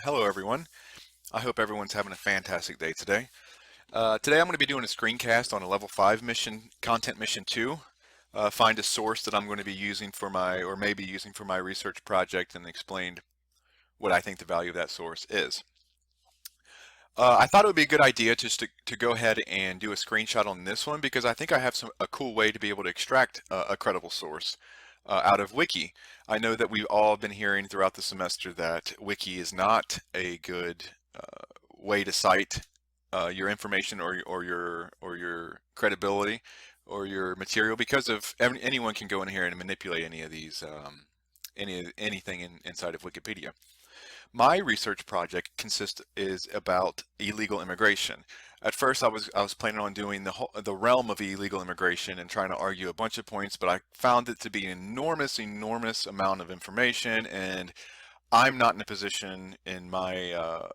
Hello, everyone. I hope everyone's having a fantastic day today. Today I'm going to be doing a screencast on a level 5 mission, content mission 2. Find a source that I'm going to be using for my, or maybe using for my research project and explain what I think the value of that source is. I thought it would be a good idea just to go ahead and do a screenshot on this one because I think I have a cool way to be able to extract a credible source out of Wiki. I know that we've all been hearing throughout the semester that Wiki is not a good way to cite your information or your credibility or your material because of anyone can go in here and manipulate any of these anything inside of Wikipedia. My research project is about illegal immigration. At first, I was planning on doing the realm of illegal immigration and trying to argue a bunch of points, but I found it to be an enormous amount of information, and I'm not in a position in my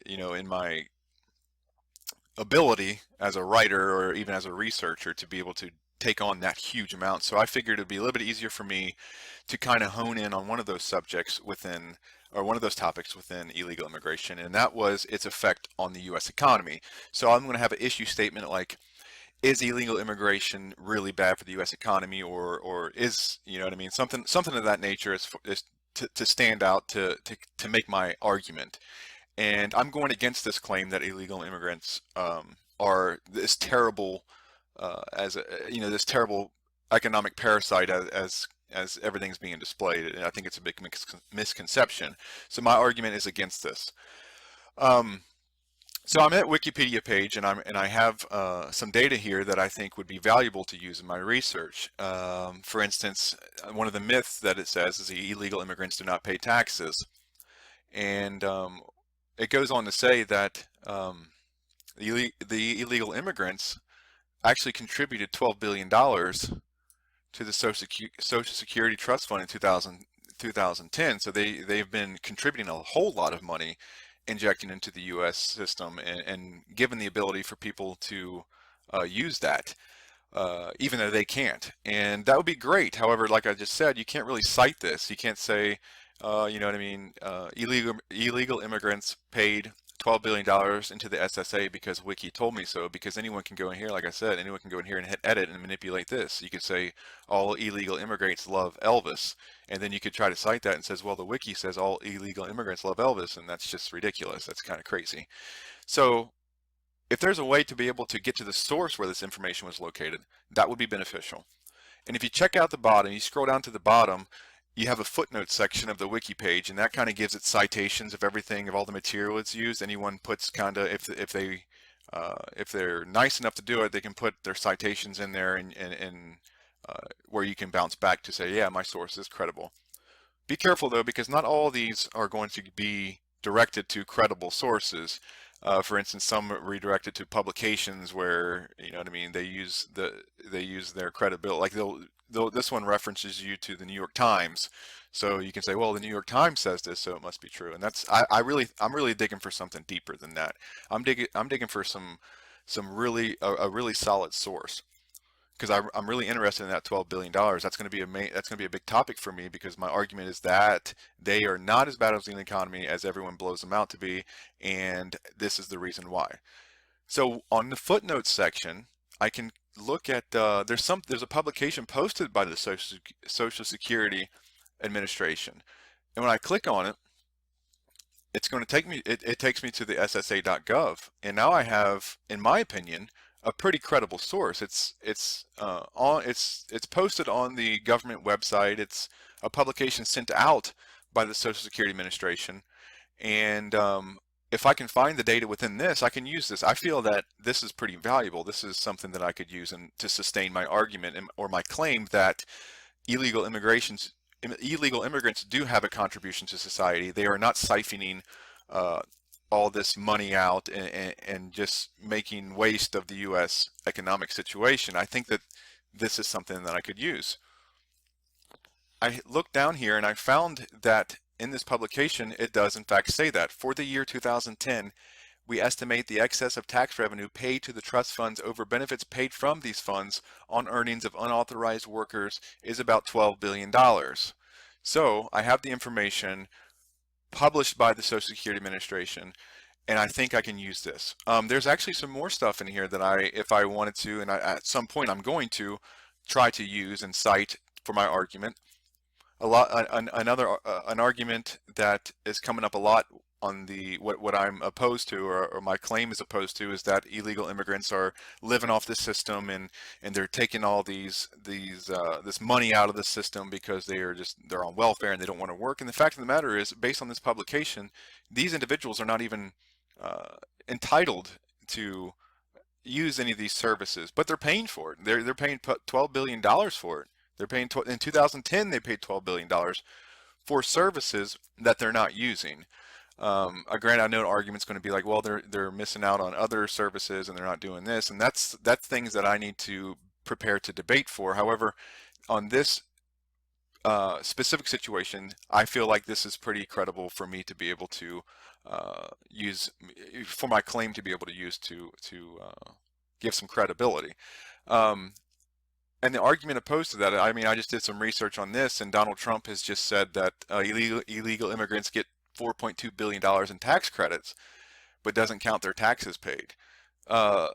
in my ability as a writer or even as a researcher to be able to take on that huge amount. So I figured it'd be a little bit easier for me to kind of hone in on one of those subjects within, or one of those topics within illegal immigration, and that was its effect on the U.S. economy. So I'm going to have an issue statement like, is illegal immigration really bad for the U.S. economy, or is, you know what I mean, something of that nature is to stand out to make my argument. And I'm going against this claim that illegal immigrants are this terrible, as a, this terrible economic parasite as everything's being displayed. And I think it's a big misconception. So my argument is against this. Um, so I'm at Wikipedia page, and I have some data here that I think would be valuable to use in my research. For instance, one of the myths that it says is the illegal immigrants do not pay taxes, and it goes on to say that the illegal immigrants actually contributed $12 billion to the Social Security Trust Fund in 2010. So they've been contributing a whole lot of money, injecting into the U.S. system, and given the ability for people to use that, even though they can't. And that would be great. However, like I just said, you can't really cite this. You can't say, you know what I mean, illegal immigrants paid $12 billion into the SSA because Wiki told me so, because anyone can go in here, like I said, anyone can go in here and hit edit and manipulate this. You could say all illegal immigrants love Elvis, and then you could try to cite that and says, well, the Wiki says all illegal immigrants love Elvis, and that's just ridiculous. That's kind of crazy. So if there's a way to be able to get to the source where this information was located, that would be beneficial. And if you check out the bottom, you scroll down to the bottom, you have a footnote section of the wiki page, and that kind of gives it citations of everything, of all the material it's used. Anyone puts kind of, if they're nice enough to do it, they can put their citations in there, and where you can bounce back to say, yeah, my source is credible. Be careful though, because not all these are going to be directed to credible sources. For instance, some redirected to publications where, you know what I mean, they use their credibility. Like this one references you to the New York Times, so you can say, well, the New York Times says this, so it must be true. And I'm really digging for something deeper than that. I'm digging for some really a really solid source, because I'm really interested in that $12 billion. That's going to be a big topic for me, because my argument is that they are not as bad as the economy as everyone blows them out to be, and this is the reason why. So on the footnotes section, I can look at there's a publication posted by the Social Security Administration, and when I click on it, it's going to take me it takes me to the SSA.gov, and now I have, in my opinion, a pretty credible source. It's posted on the government website. It's a publication sent out by the Social Security Administration, and if I can find the data within this, I can use this. I feel that this is pretty valuable. This is something that I could use to sustain my argument, or my claim that illegal illegal immigrants do have a contribution to society. They are not siphoning all this money out and just making waste of the U.S. economic situation. I think that this is something that I could use. I looked down here and I found that in this publication, it does in fact say that for the year 2010, we estimate the excess of tax revenue paid to the trust funds over benefits paid from these funds on earnings of unauthorized workers is about $12 billion. So I have the information published by the Social Security Administration, and I think I can use this. There's actually some more stuff in here that if I wanted to, and at some point I'm going to try to use and cite for my argument. An argument that is coming up a lot on the what I'm opposed to, or my claim is opposed to, is that illegal immigrants are living off the system, and they're taking all this money out of the system because they're on welfare and they don't want to work. And the fact of the matter is, based on this publication, these individuals are not even entitled to use any of these services, but they're paying for it. They're paying $12 billion for it. They're paying in 2010 they paid $12 billion for services that they're not using. Granted, I know an argument's going to be like, well, they're missing out on other services and they're not doing this, and that's things that I need to prepare to debate for. However, on this specific situation, I feel like this is pretty credible for me to be able to use, for my claim to be able to use to give some credibility. And the argument opposed to that, I mean, I just did some research on this, and Donald Trump has just said that illegal immigrants get $4.2 billion in tax credits, but doesn't count their taxes paid. Uh,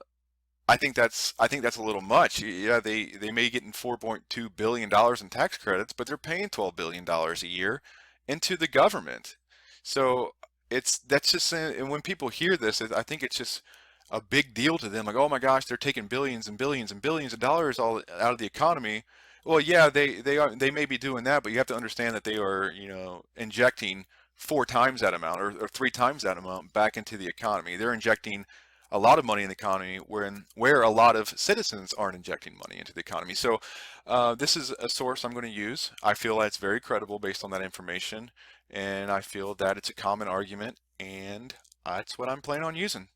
I think that's a little much. Yeah, they may get in $4.2 billion in tax credits, but they're paying $12 billion a year into the government. So that's just, and when people hear this, I think it's just a big deal to them. Like, oh my gosh, they're taking billions and billions and billions of dollars all out of the economy. Well, yeah, they may be doing that, but you have to understand that they are, injecting 4 times that amount, or 3 times that amount back into the economy. They're injecting a lot of money in the economy where a lot of citizens aren't injecting money into the economy. So this is a source I'm going to use. I feel that's very credible based on that information, and I feel that it's a common argument, and that's what I'm planning on using.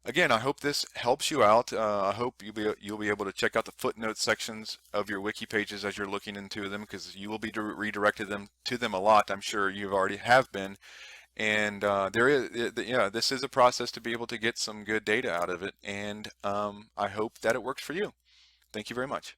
Again, I hope this helps you out. I hope you'll be able to check out the footnote sections of your wiki pages as you're looking into them, because you will be redirected to them a lot. I'm sure you already have been. And this is a process to be able to get some good data out of it, and I hope that it works for you. Thank you very much.